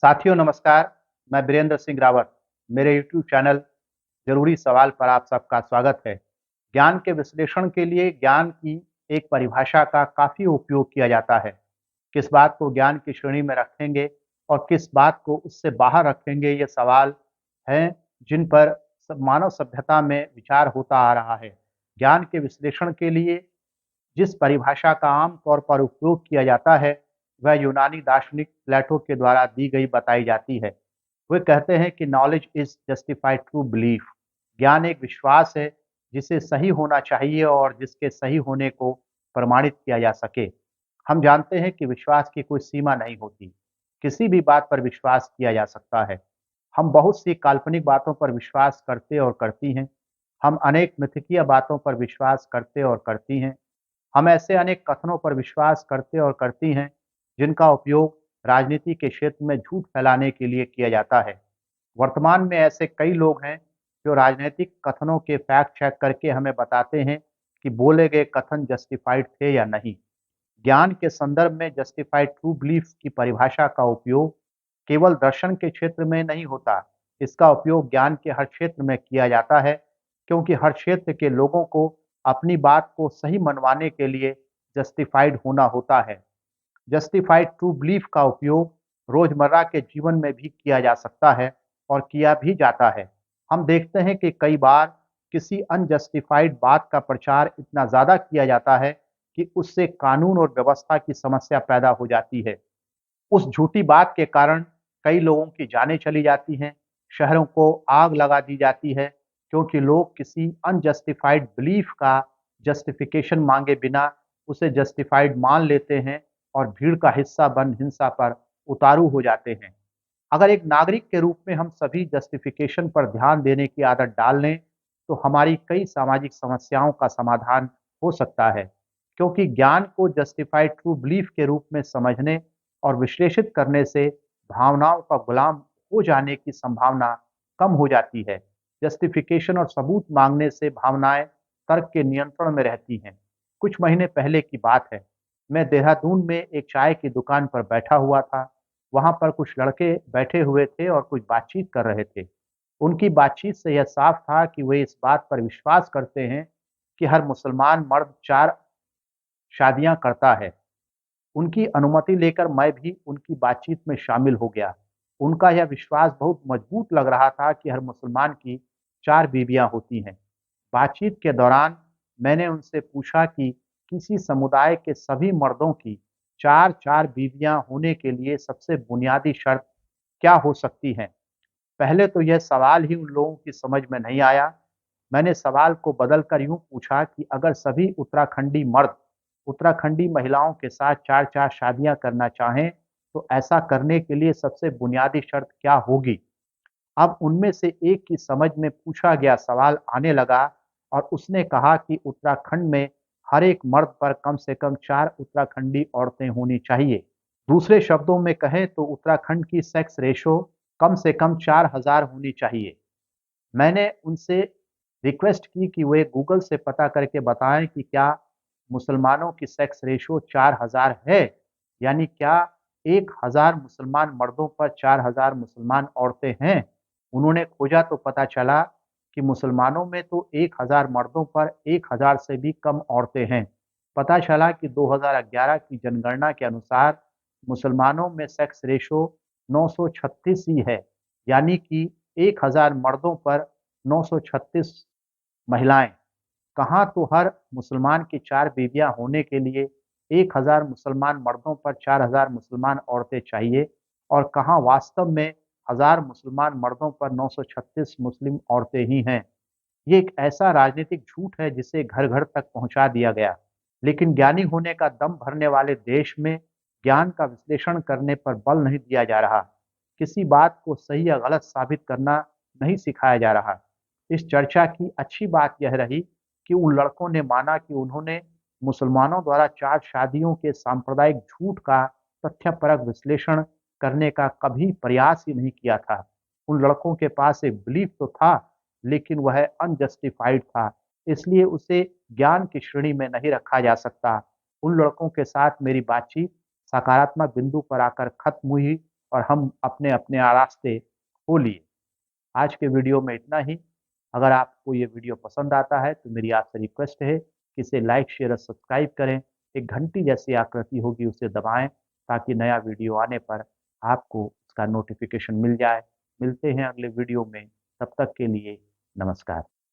साथियों नमस्कार, मैं वीरेंद्र सिंह रावत। मेरे यूट्यूब चैनल ज़रूरी सवाल पर आप सबका स्वागत है। ज्ञान के विश्लेषण के लिए ज्ञान की एक परिभाषा का काफ़ी उपयोग किया जाता है। किस बात को ज्ञान की श्रेणी में रखेंगे और किस बात को उससे बाहर रखेंगे, ये सवाल हैं जिन पर मानव सभ्यता में विचार होता आ रहा है। ज्ञान के विश्लेषण के लिए जिस परिभाषा का आम तौर पर उपयोग किया जाता है, वह यूनानी दार्शनिक प्लेटो के द्वारा दी गई बताई जाती है। वे कहते हैं कि knowledge is justified through belief. ज्ञान एक विश्वास है जिसे सही होना चाहिए और जिसके सही होने को प्रमाणित किया जा सके। हम जानते हैं कि विश्वास की कोई सीमा नहीं होती। किसी भी बात पर विश्वास किया जा सकता है। हम बहुत सी काल्पनिक बातों पर विश्वास करते और करती हैं। हम अनेक मिथकीय बातों पर विश्वास करते और करती हैं। हम ऐसे अनेक कथनों पर विश्वास करते और करती हैं जिनका उपयोग राजनीति के क्षेत्र में झूठ फैलाने के लिए किया जाता है। वर्तमान में ऐसे कई लोग हैं जो राजनीतिक कथनों के फैक्ट चेक करके हमें बताते हैं कि बोले गए कथन जस्टिफाइड थे या नहीं। ज्ञान के संदर्भ में जस्टिफाइड ट्रू बिलीफ की परिभाषा का उपयोग केवल दर्शन के क्षेत्र में नहीं होता। इसका उपयोग ज्ञान के हर क्षेत्र में किया जाता है, क्योंकि हर क्षेत्र के लोगों को अपनी बात को सही मनवाने के लिए जस्टिफाइड होना होता है। जस्टिफाइड ट्रू बिलीफ का उपयोग रोजमर्रा के जीवन में भी किया जा सकता है और किया भी जाता है। हम देखते हैं कि कई बार किसी अनजस्टिफाइड बात का प्रचार इतना ज़्यादा किया जाता है कि उससे कानून और व्यवस्था की समस्या पैदा हो जाती है। उस झूठी बात के कारण कई लोगों की जानें चली जाती हैं, शहरों को आग लगा दी जाती है, क्योंकि लोग किसी अनजस्टिफाइड बिलीफ का जस्टिफिकेशन मांगे बिना उसे जस्टिफाइड मान लेते हैं और भीड़ का हिस्सा बन हिंसा पर उतारू हो जाते हैं। अगर एक नागरिक के रूप में हम सभी जस्टिफिकेशन पर ध्यान देने की आदत डाल लें, तो हमारी कई सामाजिक समस्याओं का समाधान हो सकता है, क्योंकि ज्ञान को जस्टिफाइड ट्रू बिलीफ के रूप में समझने और विश्लेषित करने से भावनाओं का गुलाम हो जाने की संभावना कम हो जाती है। जस्टिफिकेशन और सबूत मांगने से भावनाएं तर्क के नियंत्रण में रहती हैं। कुछ महीने पहले की बात है, मैं देहरादून में एक चाय की दुकान पर बैठा हुआ था। वहाँ पर कुछ लड़के बैठे हुए थे और कुछ बातचीत कर रहे थे। उनकी बातचीत से यह साफ था कि वे इस बात पर विश्वास करते हैं कि हर मुसलमान मर्द 4 शादियाँ करता है। उनकी अनुमति लेकर मैं भी उनकी बातचीत में शामिल हो गया। उनका यह विश्वास बहुत मजबूत लग रहा था कि हर मुसलमान की 4 बीवियाँ होती हैं। बातचीत के दौरान मैंने उनसे पूछा कि किसी समुदाय के सभी मर्दों की 4-4 बीवियाँ होने के लिए सबसे बुनियादी शर्त क्या हो सकती है? पहले तो यह सवाल ही उन लोगों की समझ में नहीं आया। मैंने सवाल को बदलकर यूँ पूछा कि अगर सभी उत्तराखंडी मर्द उत्तराखंडी महिलाओं के साथ 4-4 शादियाँ करना चाहें, तो ऐसा करने के लिए सबसे बुनियादी शर्त क्या होगी? अब उनमें से एक की समझ में पूछा गया सवाल आने लगा और उसने कहा कि उत्तराखंड में हर एक मर्द पर कम से कम 4 उत्तराखंडी औरतें होनी चाहिए। दूसरे शब्दों में कहें तो उत्तराखंड की सेक्स रेशो कम से कम 4000 होनी चाहिए। मैंने उनसे रिक्वेस्ट की कि वे गूगल से पता करके बताएं कि क्या मुसलमानों की सेक्स रेशो 4000 है, यानी क्या 1000 मुसलमान मर्दों पर 4000 मुसलमान औरतें हैं। उन्होंने खोजा तो पता चला कि मुसलमानों में तो 1000 मर्दों पर 1000 से भी कम औरतें हैं। पता चला कि 2011 की जनगणना के अनुसार मुसलमानों में सेक्स रेशो 936 ही है, यानी कि 1000 मर्दों पर 936 महिलाएं। कहाँ तो हर मुसलमान की 4 बीवियाँ होने के लिए 1000 मुसलमान मर्दों पर 4000 मुसलमान औरतें चाहिए, और कहाँ वास्तव में 1000 मुसलमान मर्दों पर 936 मुस्लिम औरतें ही हैं। ये एक ऐसा राजनीतिक झूठ है जिसे घर-घर तक पहुँचा दिया गया। लेकिन ज्ञानी होने का दम भरने वाले देश में ज्ञान का विश्लेषण करने पर बल नहीं दिया जा रहा। किसी बात को सही या गलत साबित करना नहीं सिखाया जा रहा। इस चर्चा की अच्छी बात यह रही कि उन लड़कों ने माना कि उन्होंने मुसलमानों द्वारा 4 शादियों के सांप्रदायिक झूठ का तथ्यपरक विश्लेषण करने का कभी प्रयास ही नहीं किया था। उन लड़कों के पास एक बिलीफ तो था, लेकिन वह अनजस्टिफाइड था, इसलिए उसे ज्ञान की श्रेणी में नहीं रखा जा सकता। उन लड़कों के साथ मेरी बातचीत सकारात्मक बिंदु पर आकर खत्म हुई और हम अपने अपने रास्ते हो लिए। आज के वीडियो में इतना ही। अगर आपको ये वीडियो पसंद आता है तो मेरी आपसे रिक्वेस्ट है कि इसे लाइक, शेयर और सब्सक्राइब करें। एक घंटी जैसी आकृति होगी उसे दबाएं ताकि नया वीडियो आने पर आपको उसका नोटिफिकेशन मिल जाए। मिलते हैं अगले वीडियो में, तब तक के लिए नमस्कार।